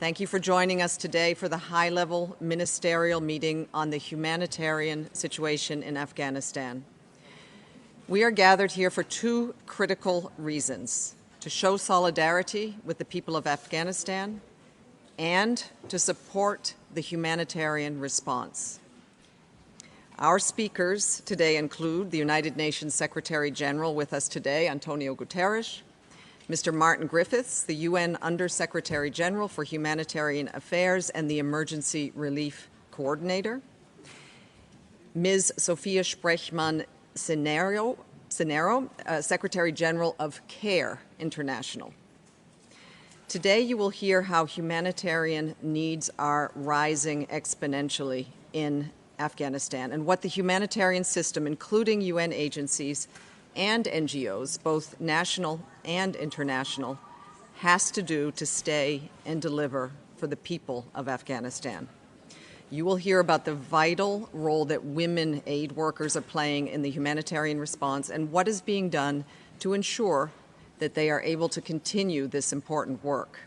Thank you for joining us today for the high-level ministerial meeting on the humanitarian situation in Afghanistan. We are gathered here for two critical reasons: to show solidarity with the people of Afghanistan and to support the humanitarian response. Our speakers today include the United Nations Secretary General with us today, Antonio Guterres, Mr. Martin Griffiths, the UN Under-Secretary General for Humanitarian Affairs and the Emergency Relief Coordinator, Ms. Sophia Sprechmann-Cenero, Secretary General of CARE International. Today you will hear how humanitarian needs are rising exponentially in Afghanistan and what the humanitarian system, including UN agencies and NGOs, both national and international, has to do to stay and deliver for the people of Afghanistan. You will hear about the vital role that women aid workers are playing in the humanitarian response and what is being done to ensure that they are able to continue this important work.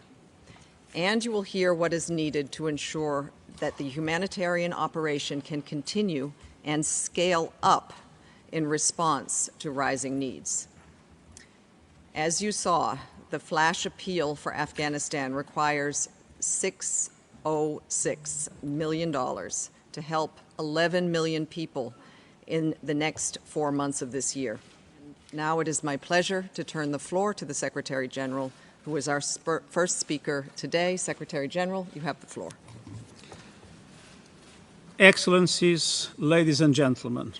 And you will hear what is needed to ensure that the humanitarian operation can continue and scale up in response to rising needs. As you saw, the flash appeal for Afghanistan requires $606 million to help 11 million people in the next 4 months of this year. Now it is my pleasure to turn the floor to the Secretary General, who is our first speaker today. Secretary General, you have the floor. Excellencies, ladies and gentlemen,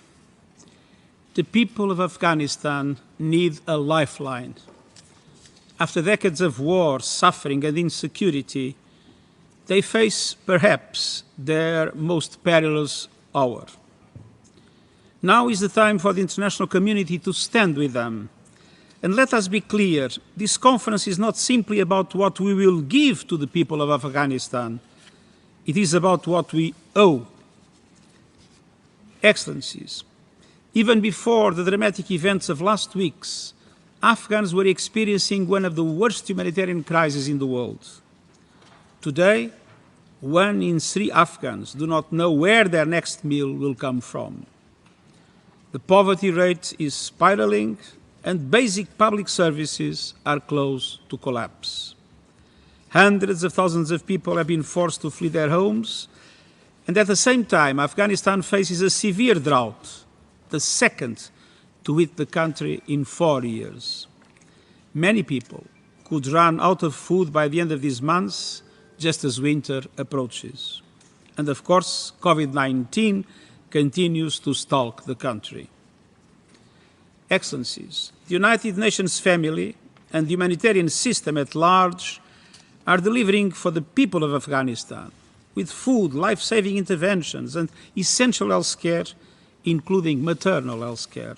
the people of Afghanistan need a lifeline. After decades of war, suffering, and insecurity, they face perhaps their most perilous hour. Now is the time for the international community to stand with them. And let us be clear, this conference is not simply about what we will give to the people of Afghanistan. It is about what we owe. Excellencies, even before the dramatic events of last week's, Afghans were experiencing one of the worst humanitarian crises in the world. Today, 1 in 3 Afghans do not know where their next meal will come from. The poverty rate is spiraling, and basic public services are close to collapse. Hundreds of thousands of people have been forced to flee their homes, and at the same time, Afghanistan faces a severe drought, the second to hit the country in 4 years. Many people could run out of food by the end of this month, just as winter approaches. And of course, COVID-19 continues to stalk the country. Excellencies, the United Nations family and the humanitarian system at large are delivering for the people of Afghanistan with food, life-saving interventions, and essential health care, including maternal health care.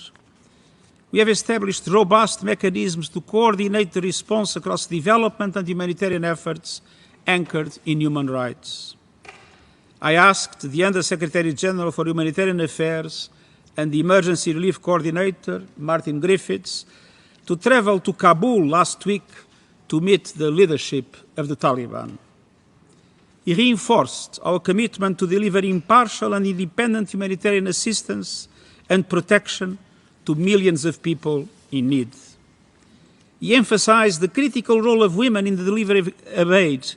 We have established robust mechanisms to coordinate the response across development and humanitarian efforts anchored in human rights. I asked the Under-Secretary General for Humanitarian Affairs and the Emergency Relief Coordinator, Martin Griffiths, to travel to Kabul last week to meet the leadership of the Taliban. He reinforced our commitment to deliver impartial and independent humanitarian assistance and protection to millions of people in need. He emphasized the critical role of women in the delivery of aid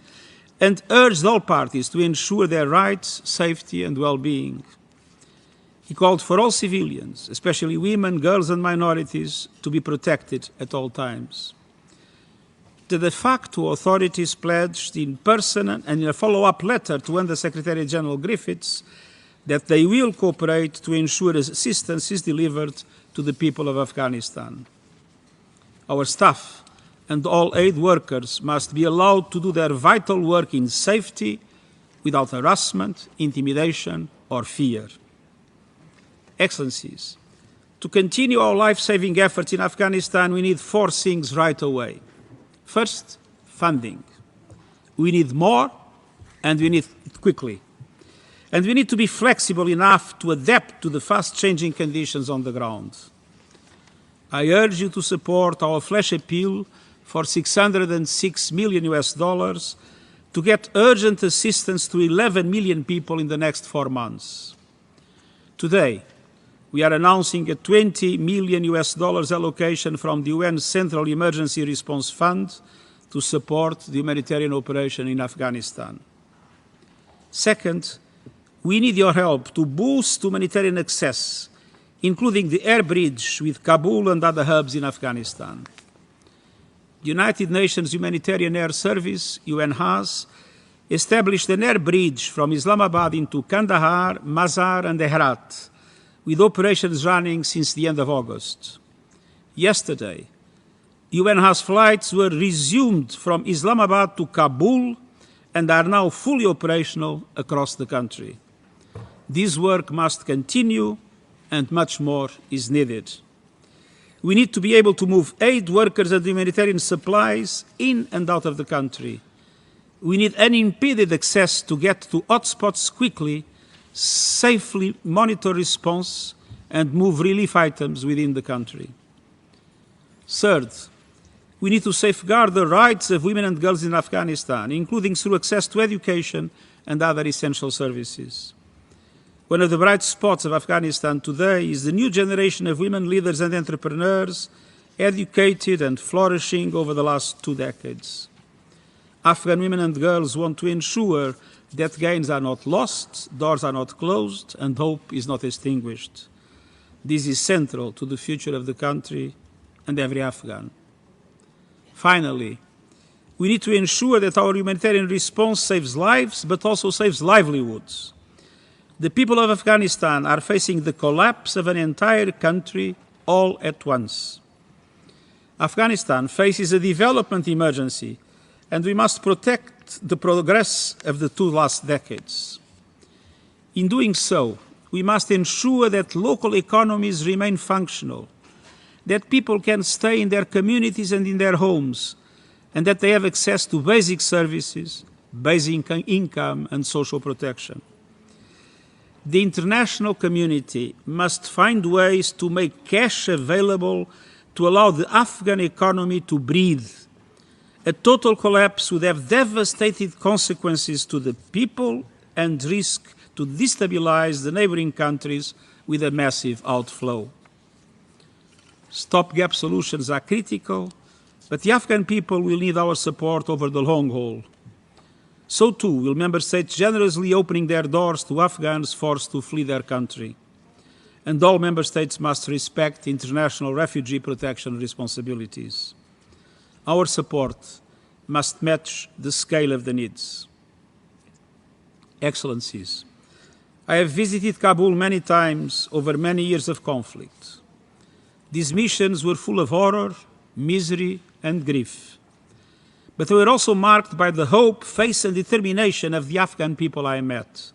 and urged all parties to ensure their rights, safety, and well-being. He called for all civilians, especially women, girls, and minorities, to be protected at all times. The de facto authorities pledged in person and in a follow-up letter to Under-Secretary General Griffiths that they will cooperate to ensure assistance is delivered to the people of Afghanistan. Our staff and all aid workers must be allowed to do their vital work in safety, without harassment, intimidation, or fear. Excellencies, to continue our life-saving efforts in Afghanistan, we need 4 things right away. First, funding. We need more, and we need it quickly. And we need to be flexible enough to adapt to the fast-changing conditions on the ground. I urge you to support our flash appeal for $606 million to get urgent assistance to 11 million people in the next 4 months. Today, we are announcing a $20 million allocation from the UN Central Emergency Response Fund to support the humanitarian operation in Afghanistan. Second, we need your help to boost humanitarian access, including the air bridge with Kabul and other hubs in Afghanistan. The United Nations Humanitarian Air Service, UNHAS, established an air bridge from Islamabad into Kandahar, Mazar, and Herat, with operations running since the end of August. Yesterday, UNHAS flights were resumed from Islamabad to Kabul and are now fully operational across the country. This work must continue, and much more is needed. We need to be able to move aid workers and humanitarian supplies in and out of the country. We need unimpeded access to get to hotspots quickly, safely monitor response, and move relief items within the country. Third, we need to safeguard the rights of women and girls in Afghanistan, including through access to education and other essential services. One of the bright spots of Afghanistan today is the new generation of women leaders and entrepreneurs, educated and flourishing over the last 2 decades. Afghan women and girls want to ensure that gains are not lost, doors are not closed, and hope is not extinguished. This is central to the future of the country and every Afghan. Finally, we need to ensure that our humanitarian response saves lives, but also saves livelihoods. The people of Afghanistan are facing the collapse of an entire country all at once. Afghanistan faces a development emergency, and we must protect the progress of the 2 last decades. In doing so, we must ensure that local economies remain functional, that people can stay in their communities and in their homes, and that they have access to basic services, basic income, and social protection. The international community must find ways to make cash available to allow the Afghan economy to breathe. A total collapse would have devastating consequences to the people and risk to destabilize the neighboring countries with a massive outflow. Stopgap solutions are critical, but the Afghan people will need our support over the long haul. So too will member states generously opening their doors to Afghans forced to flee their country. And all member states must respect international refugee protection responsibilities. Our support must match the scale of the needs. Excellencies, I have visited Kabul many times over many years of conflict. These missions were full of horror, misery, and grief. But they were also marked by the hope, faith, and determination of the Afghan people I met.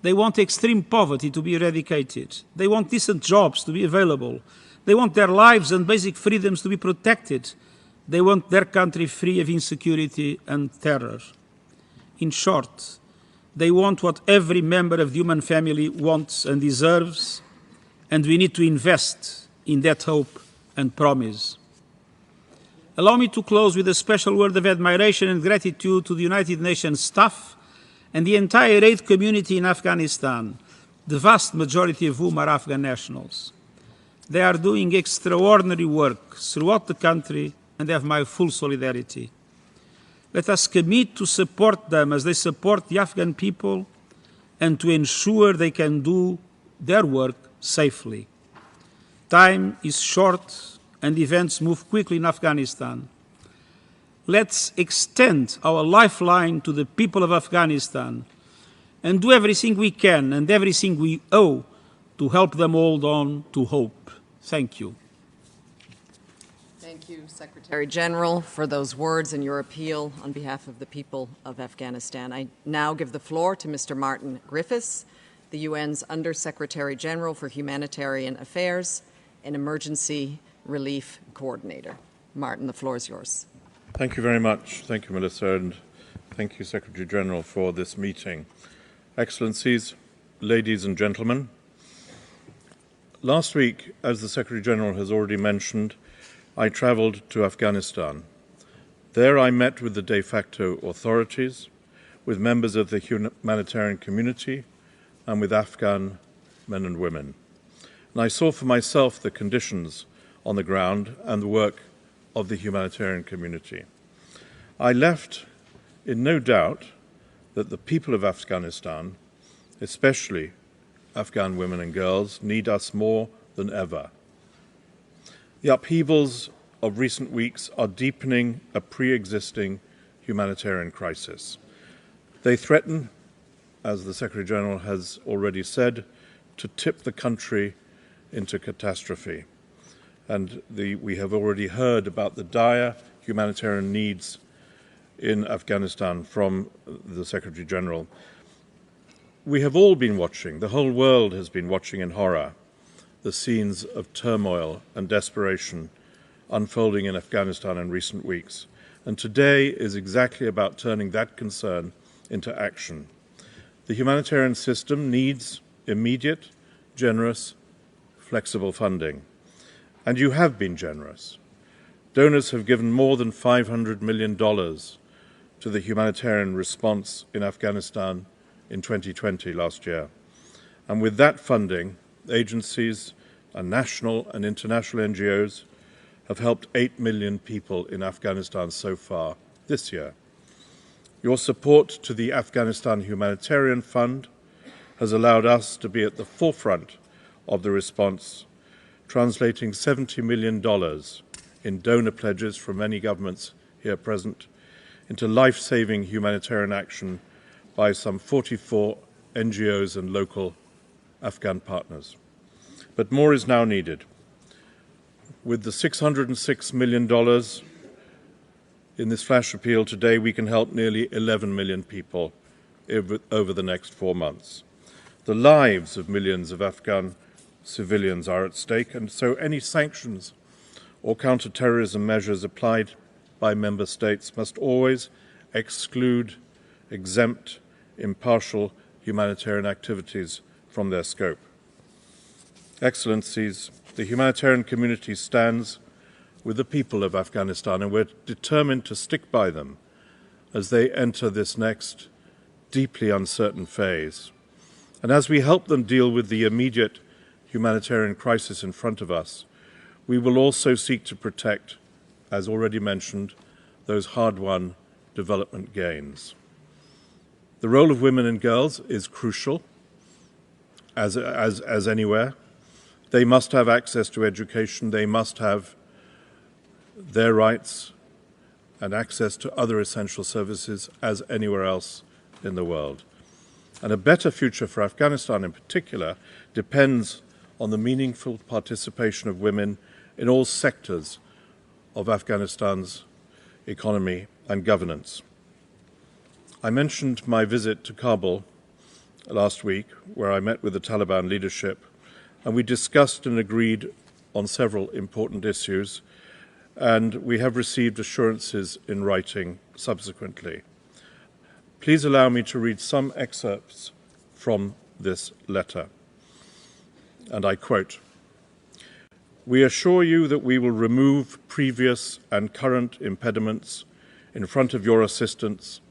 They want extreme poverty to be eradicated. They want decent jobs to be available. They want their lives and basic freedoms to be protected. They want their country free of insecurity and terror. In short, they want what every member of the human family wants and deserves, and we need to invest in that hope and promise. Allow me to close with a special word of admiration and gratitude to the United Nations staff and the entire aid community in Afghanistan, the vast majority of whom are Afghan nationals. They are doing extraordinary work throughout the country and have my full solidarity. Let us commit to support them as they support the Afghan people and to ensure they can do their work safely. Time is short and events move quickly in Afghanistan. Let's extend our lifeline to the people of Afghanistan and do everything we can and everything we owe to help them hold on to hope. Thank you. Thank you, Secretary General, for those words and your appeal on behalf of the people of Afghanistan. I now give the floor to Mr. Martin Griffiths, the UN's Under-Secretary General for Humanitarian Affairs and Emergency Relief Coordinator. Martin, the floor is yours. Thank you very much. Thank you, Melissa, and thank you, Secretary General, for this meeting. Excellencies, ladies and gentlemen, last week, as the Secretary General has already mentioned, I travelled to Afghanistan. There I met with the de facto authorities, with members of the humanitarian community, and with Afghan men and women. And I saw for myself the conditions on the ground and the work of the humanitarian community. I left in no doubt that the people of Afghanistan, especially Afghan women and girls, need us more than ever. The upheavals of recent weeks are deepening a pre-existing humanitarian crisis. They threaten, as the Secretary-General has already said, to tip the country into catastrophe. And we have already heard about the dire humanitarian needs in Afghanistan from the Secretary-General. We have all been watching, the whole world has been watching in horror, the scenes of turmoil and desperation unfolding in Afghanistan in recent weeks. And today is exactly about turning that concern into action. The humanitarian system needs immediate, generous, flexible funding. And you have been generous. Donors have given more than $500 million to the humanitarian response in Afghanistan in 2020, last year. And with that funding, agencies and national and international NGOs have helped 8 million people in Afghanistan so far this year. Your support to the Afghanistan Humanitarian Fund has allowed us to be at the forefront of the response, translating $70 million in donor pledges from many governments here present into life-saving humanitarian action by some 44 NGOs and local Afghan partners. But more is now needed. With the $606 million in this flash appeal today, we can help nearly 11 million people over the next 4 months. The lives of millions of Afghan civilians are at stake, and so any sanctions or counter-terrorism measures applied by member states must always exclude, exempt, impartial humanitarian activities from their scope. Excellencies, the humanitarian community stands with the people of Afghanistan, and we're determined to stick by them as they enter this next deeply uncertain phase. And as we help them deal with the immediate humanitarian crisis in front of us, we will also seek to protect, as already mentioned, those hard-won development gains. The role of women and girls is crucial, as anywhere. They must have access to education, they must have their rights and access to other essential services as anywhere else in the world. And a better future for Afghanistan in particular depends on the meaningful participation of women in all sectors of Afghanistan's economy and governance. I mentioned my visit to Kabul last week, where I met with the Taliban leadership, and we discussed and agreed on several important issues, and we have received assurances in writing subsequently. Please allow me to read some excerpts from this letter, and I quote, "We assure you that we will remove previous and current impediments in front of your assistance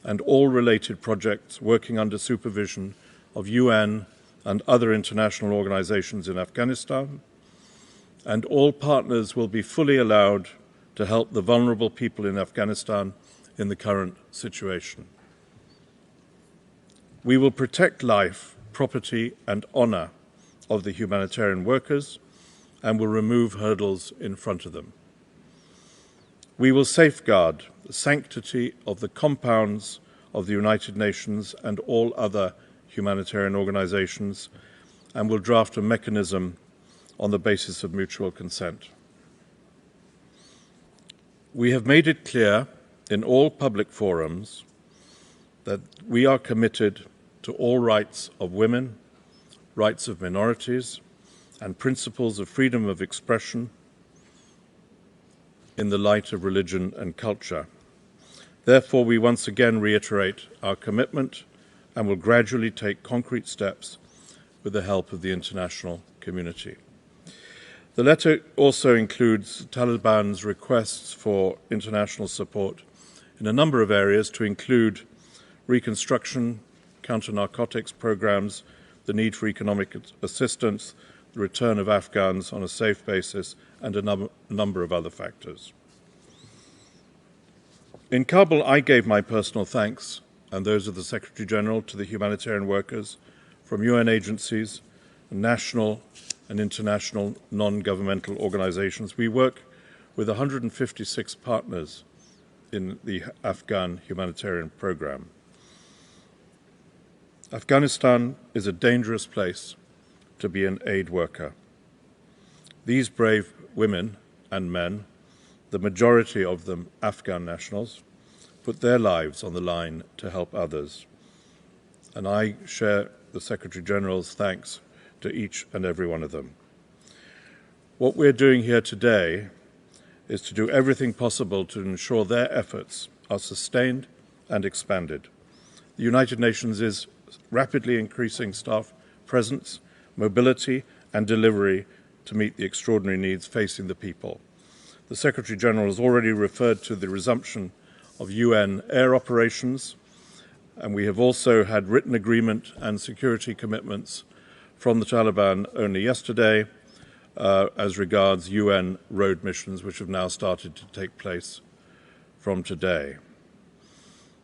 and all related projects working under supervision of UN and other international organizations in Afghanistan, and all partners will be fully allowed to help the vulnerable people in Afghanistan in the current situation. We will protect life, property, and honor of the humanitarian workers and will remove hurdles in front of them. We will safeguard the sanctity of the compounds of the United Nations and all other humanitarian organizations and will draft a mechanism on the basis of mutual consent. We have made it clear in all public forums that we are committed to all rights of women, rights of minorities, and principles of freedom of expression in the light of religion and culture. Therefore, we once again reiterate our commitment and will gradually take concrete steps with the help of the international community. The letter also includes Taliban's requests for international support in a number of areas, to include reconstruction, counter-narcotics programs, the need for economic assistance, the return of Afghans on a safe basis, and a number of other factors. In Kabul, I gave my personal thanks, and those of the Secretary General, to the humanitarian workers from UN agencies, national and international non-governmental organizations. We work with 156 partners in the Afghan humanitarian program. Afghanistan is a dangerous place to be an aid worker. These brave women and men, the majority of them Afghan nationals, put their lives on the line to help others. And I share the Secretary General's thanks to each and every one of them. What we're doing here today is to do everything possible to ensure their efforts are sustained and expanded. The United Nations is rapidly increasing staff presence, mobility, and delivery to meet the extraordinary needs facing the people. The Secretary General has already referred to the resumption of UN air operations, and we have also had written agreement and security commitments from the Taliban only yesterday as regards UN road missions, which have now started to take place from today.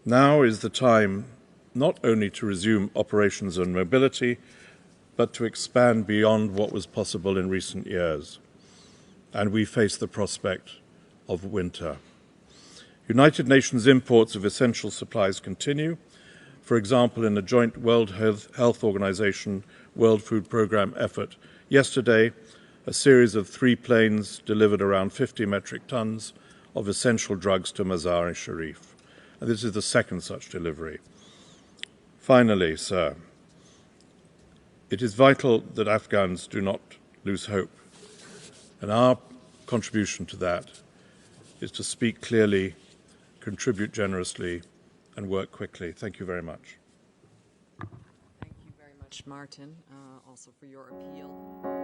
Now is the time not only to resume operations and mobility, but to expand beyond what was possible in recent years. And we face the prospect of winter. United Nations imports of essential supplies continue. For example, in the joint World Health Organization World Food Programme effort yesterday, a series of 3 planes delivered around 50 metric tons of essential drugs to Mazar-e-Sharif. And this is the second such delivery. Finally, sir, it is vital that Afghans do not lose hope. And our contribution to that is to speak clearly, contribute generously, and work quickly. Thank you very much. Thank you very much, Martin, also for your appeal.